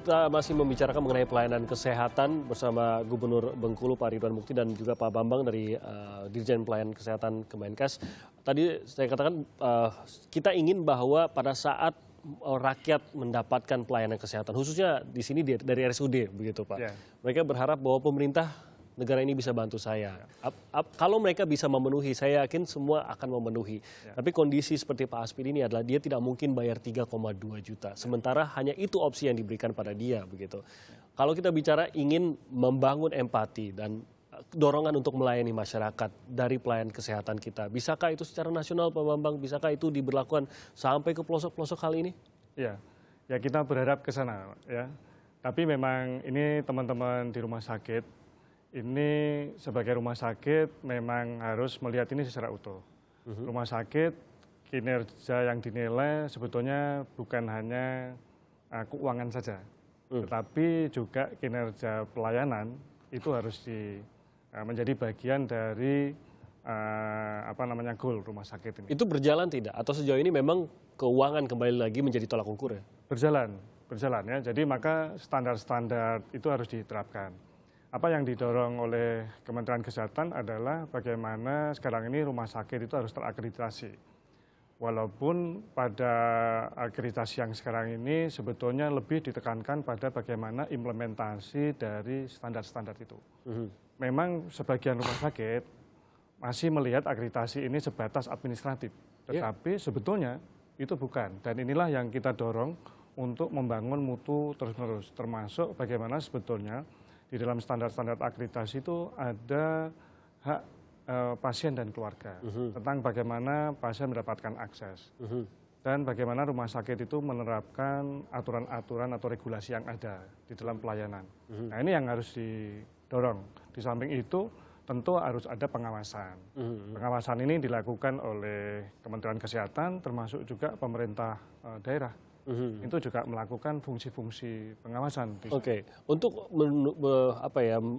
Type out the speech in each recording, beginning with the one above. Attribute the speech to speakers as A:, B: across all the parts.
A: Kita masih membicarakan mengenai pelayanan kesehatan bersama Gubernur Bengkulu Pak Ridwan Mukti dan juga Pak Bambang dari Dirjen Pelayanan Kesehatan Kemenkes. Tadi saya katakan kita ingin bahwa pada saat rakyat mendapatkan pelayanan kesehatan, khususnya di sini dari RSUD, begitu Pak. Mereka berharap bahwa pemerintah negara ini bisa bantu saya. Kalau mereka bisa memenuhi, saya yakin semua akan memenuhi. Tapi kondisi seperti Pak Aspin ini adalah dia tidak mungkin bayar 3,2 juta. Sementara hanya itu opsi yang diberikan pada dia, begitu. Kalau kita bicara ingin membangun empati dan dorongan untuk melayani masyarakat dari pelayanan kesehatan kita, bisakah itu secara nasional, Pak Bambang? Bisakah itu diberlakukan sampai ke pelosok-pelosok kali ini?
B: Ya kita berharap ke sana, ya. Tapi memang ini teman-teman di rumah sakit, ini sebagai rumah sakit memang harus melihat ini secara utuh. Rumah sakit kinerja yang dinilai sebetulnya bukan hanya keuangan saja, tetapi juga kinerja pelayanan itu harus menjadi bagian dari goal rumah sakit ini.
A: Itu berjalan tidak? Atau sejauh ini memang keuangan kembali lagi menjadi tolak ukur ya?
B: Berjalan ya. Jadi maka standar-standar itu harus diterapkan. Apa yang didorong oleh Kementerian Kesehatan adalah bagaimana sekarang ini rumah sakit itu harus terakreditasi. Walaupun pada akreditasi yang sekarang ini sebetulnya lebih ditekankan pada bagaimana implementasi dari standar-standar itu. Memang sebagian rumah sakit masih melihat akreditasi ini sebatas administratif. Tetapi sebetulnya itu bukan. Dan inilah yang kita dorong untuk membangun mutu terus-menerus. Termasuk bagaimana sebetulnya di dalam standar-standar akreditasi itu ada hak pasien dan keluarga tentang bagaimana pasien mendapatkan akses dan bagaimana rumah sakit itu menerapkan aturan-aturan atau regulasi yang ada di dalam pelayanan. Nah ini yang harus didorong. Di samping itu tentu harus ada pengawasan. Pengawasan ini dilakukan oleh Kementerian Kesehatan termasuk juga pemerintah daerah. Itu juga melakukan fungsi-fungsi pengawasan.
A: Oke, untuk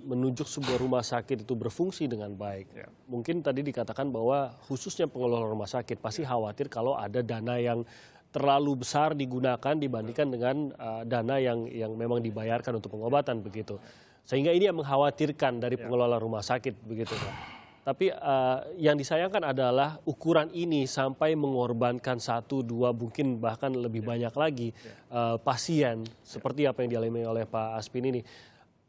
A: menunjuk sebuah rumah sakit itu berfungsi dengan baik. Mungkin tadi dikatakan bahwa khususnya pengelola rumah sakit pasti khawatir kalau ada dana yang terlalu besar digunakan dibandingkan dengan dana yang memang dibayarkan untuk pengobatan begitu. Sehingga ini yang mengkhawatirkan dari pengelola rumah sakit begitu, Pak. Tapi yang disayangkan adalah ukuran ini sampai mengorbankan 1, 2, mungkin bahkan lebih banyak lagi pasien seperti apa yang dialami oleh Pak Aspin ini.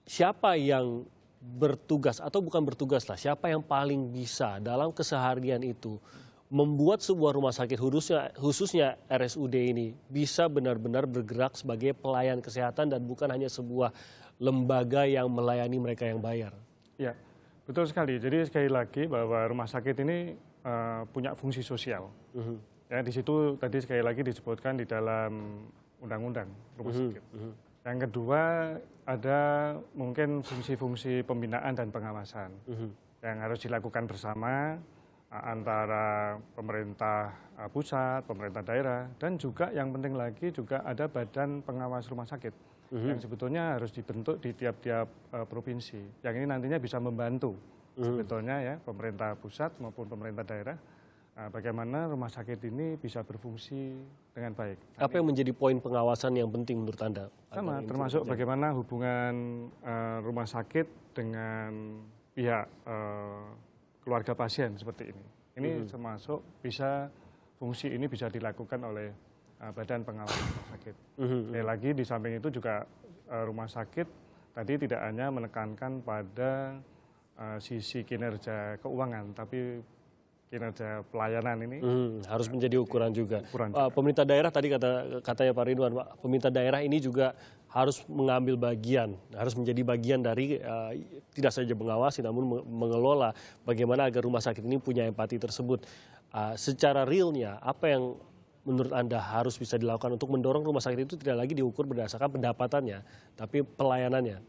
A: Siapa yang bertugas atau bukan bertugas lah, siapa yang paling bisa dalam keseharian itu membuat sebuah rumah sakit khususnya RSUD ini bisa benar-benar bergerak sebagai pelayan kesehatan dan bukan hanya sebuah lembaga yang melayani mereka yang bayar?
B: Ya. Betul sekali. Jadi sekali lagi bahwa rumah sakit ini punya fungsi sosial. Ya, di situ tadi sekali lagi disebutkan di dalam undang-undang rumah sakit. Yang kedua ada mungkin fungsi-fungsi pembinaan dan pengawasan yang harus dilakukan bersama antara pemerintah pusat, pemerintah daerah, dan juga yang penting lagi juga ada badan pengawas rumah sakit. Yang sebetulnya harus dibentuk di tiap-tiap provinsi. Yang ini nantinya bisa membantu sebetulnya ya pemerintah pusat maupun pemerintah daerah bagaimana rumah sakit ini bisa berfungsi dengan baik.
A: Apa yang menjadi poin pengawasan yang penting menurut Anda?
B: Sama, termasuk bagaimana hubungan rumah sakit dengan pihak keluarga pasien seperti ini. Ini termasuk fungsi ini bisa dilakukan oleh badan pengawas rumah sakit. Lagi di samping itu juga rumah sakit tadi tidak hanya menekankan pada sisi kinerja keuangan, tapi kinerja pelayanan ini
A: harus menjadi ukuran juga. Pemerintah daerah tadi katanya Pak Ridwan, pemerintah daerah ini juga harus mengambil bagian, harus menjadi bagian dari tidak saja mengawasi namun mengelola bagaimana agar rumah sakit ini punya empati tersebut. Secara realnya apa yang menurut Anda harus bisa dilakukan untuk mendorong rumah sakit itu tidak lagi diukur berdasarkan pendapatannya, tapi pelayanannya?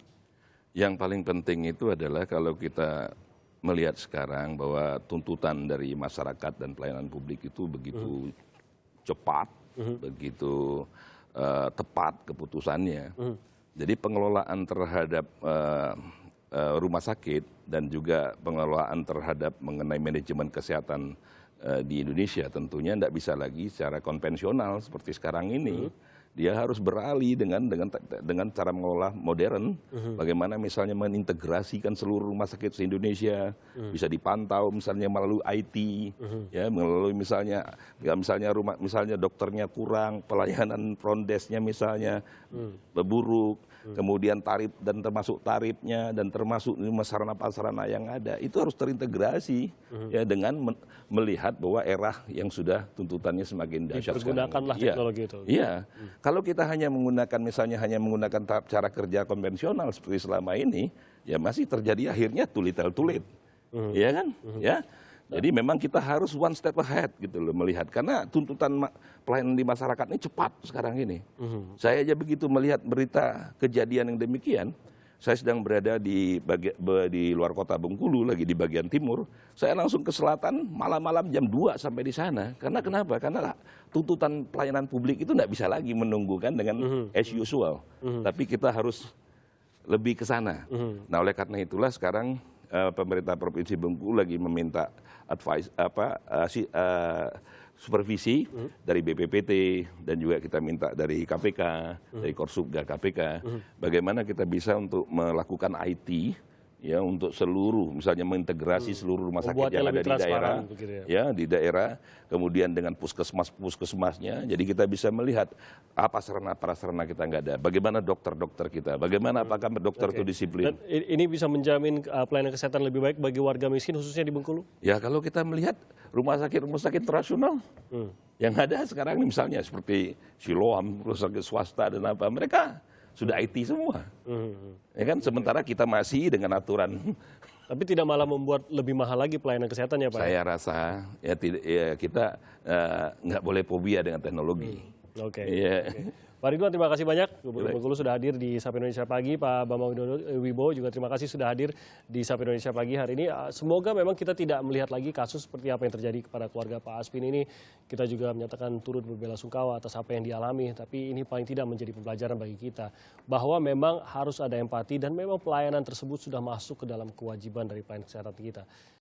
C: Yang paling penting itu adalah kalau kita melihat sekarang bahwa tuntutan dari masyarakat dan pelayanan publik itu begitu cepat, begitu tepat keputusannya. Jadi pengelolaan terhadap rumah sakit dan juga pengelolaan terhadap mengenai manajemen kesehatan di Indonesia tentunya tidak bisa lagi secara konvensional seperti sekarang ini. dia harus beralih dengan cara mengelola modern. Bagaimana misalnya mengintegrasikan seluruh rumah sakit se-Indonesia bisa dipantau misalnya melalui IT, ya melalui misalnya dokternya kurang, pelayanan front desk-nya misalnya buruk, kemudian tarif dan termasuk tarifnya dan termasuk sarana prasarana yang ada itu harus terintegrasi ya dengan melihat bahwa era yang sudah tuntutannya semakin dahsyat.
A: Dipergunakanlah teknologi itu.
C: Iya. Kalau kita hanya menggunakan cara kerja konvensional seperti selama ini, ya masih terjadi akhirnya tulit. Iya kan? Ya. Jadi memang kita harus one step ahead gitu loh melihat karena tuntutan pelayanan di masyarakat ini cepat sekarang ini. Saya aja begitu melihat berita kejadian yang demikian, saya sedang berada di luar kota Bengkulu lagi di bagian timur, saya langsung ke selatan malam-malam jam 2 sampai di sana. Karena kenapa? Karena tuntutan pelayanan publik itu tidak bisa lagi menunggu kan dengan as usual. Tapi kita harus lebih ke sana. Nah, oleh karena itulah sekarang pemerintah Provinsi Bengkulu lagi meminta supervisi dari BPPT dan juga kita minta dari KPK, dari Korsubga KPK, bagaimana kita bisa untuk melakukan IT ya untuk seluruh misalnya mengintegrasi seluruh rumah sakit yang ada di daerah ya di daerah, kemudian dengan puskesmasnya, jadi kita bisa melihat apa sarana prasarana kita nggak ada, bagaimana dokter kita, bagaimana apakah dokter itu disiplin.
A: Dan ini bisa menjamin pelayanan kesehatan lebih baik bagi warga miskin khususnya di Bengkulu?
C: Ya kalau kita melihat rumah sakit internasional yang ada sekarang misalnya seperti Siloam, rumah sakit swasta dan apa, mereka sudah IT semua. Ya kan, sementara kita masih dengan aturan.
A: Tapi tidak malah membuat lebih mahal lagi pelayanan kesehatan ya Pak?
C: Saya rasa ya, kita nggak boleh fobia dengan teknologi.
A: Oke.
C: Yeah.
A: Pak Ridwan, terima kasih banyak. Gubernur Bengkulu sudah hadir di Sapa Indonesia Pagi. Pak Bambang Wibowo juga terima kasih sudah hadir di Sapa Indonesia Pagi hari ini. Semoga memang kita tidak melihat lagi kasus seperti apa yang terjadi kepada keluarga Pak Aspin ini. Kita juga menyatakan turut berbelasungkawa atas apa yang dialami. Tapi ini paling tidak menjadi pembelajaran bagi kita. Bahwa memang harus ada empati dan memang pelayanan tersebut sudah masuk ke dalam kewajiban dari pelayanan kesehatan kita.